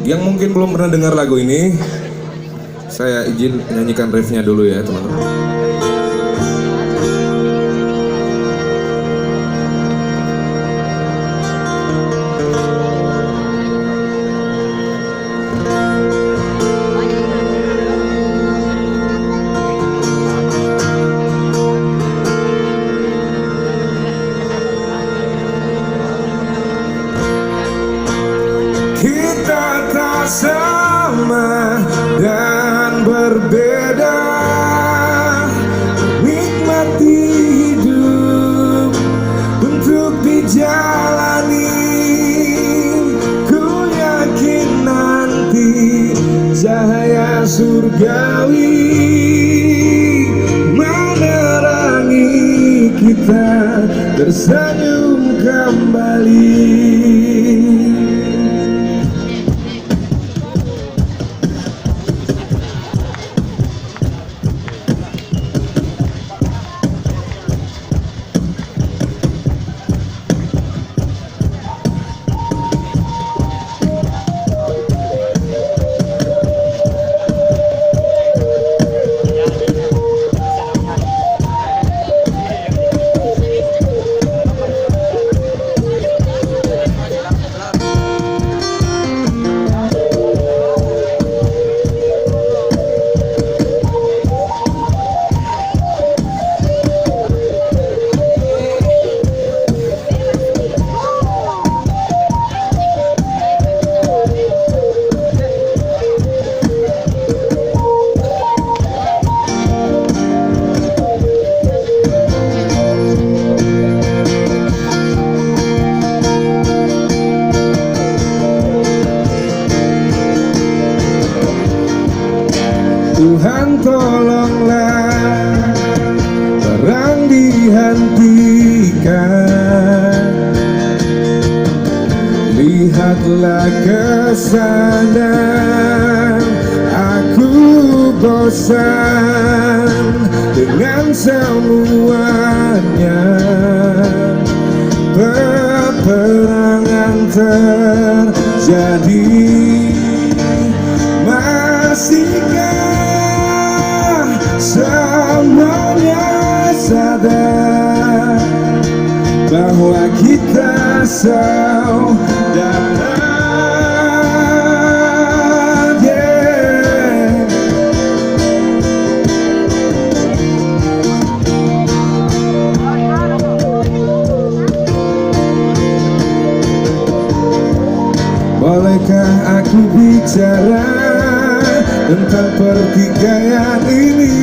Yang mungkin belum pernah dengar lagu ini, saya izin nyanyikan riffnya dulu ya teman-teman. Kita tak sama dan berbeda, nikmati hidup untuk dijalani. Ku yakin nanti cahaya surgawi menerangi kita tersenyum kembali. Tuhan tolonglah perang dihentikan, lihatlah ke sana, aku bosan dengan semuanya. Peperangan terjadi, masihkah semuanya sadar bahwa kita saudara? Bolehkah aku bicara tentang pertikaian ini?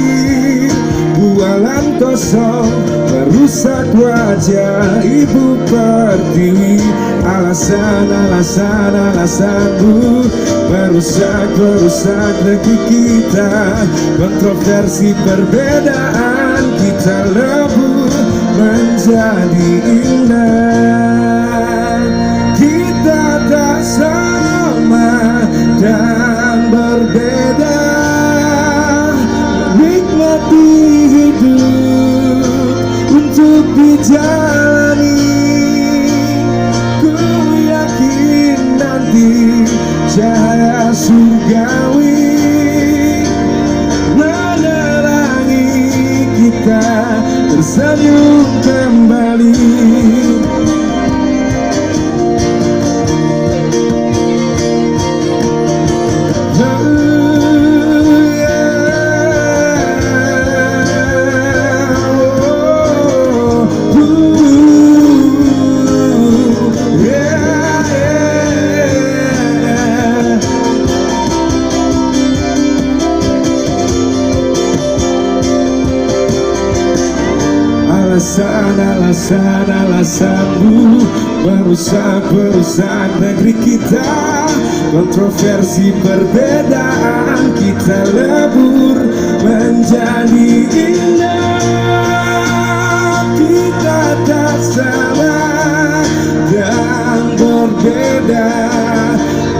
Bualan kosong merusak wajah Ibu Pertiwi. Alasanmu merusak negeri kita. Kontroversi perbedaan kita lebur menjadi indah. Kita tak sama dan berbeda, nikmati hidup untuk dijalani. Ku yakin nanti cahaya surgawi menerangi kita tersenyum kembali. Alasanmu merusak negeri kita. Kontroversi perbedaan kita lebur menjadi indah. Kita tak sama dan berbeda,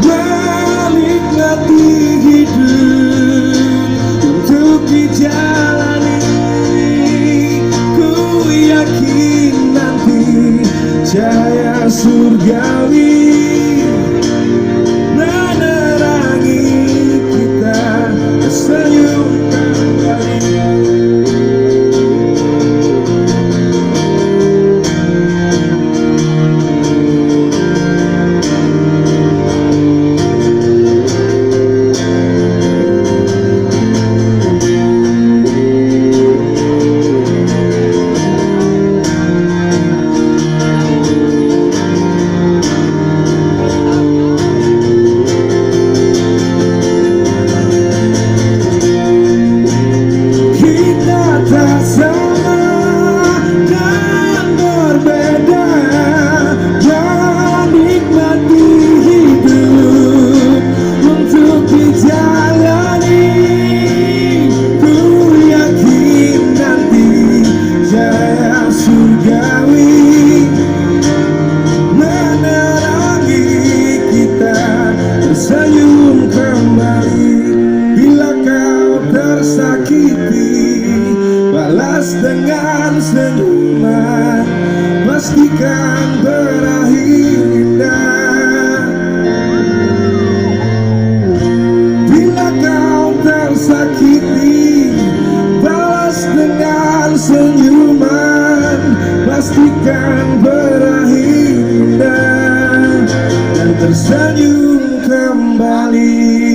menikmati hidup untuk dijalani. Ku yakin nanti cahaya surgawi menerangi tersenyum kembali. Bila kau tersakiti, balas dengan senyuman, pastikan berakhir indah. Bila kau tersakiti, balas dengan senyuman, pastikan berakhir indah dan tersenyum kembali.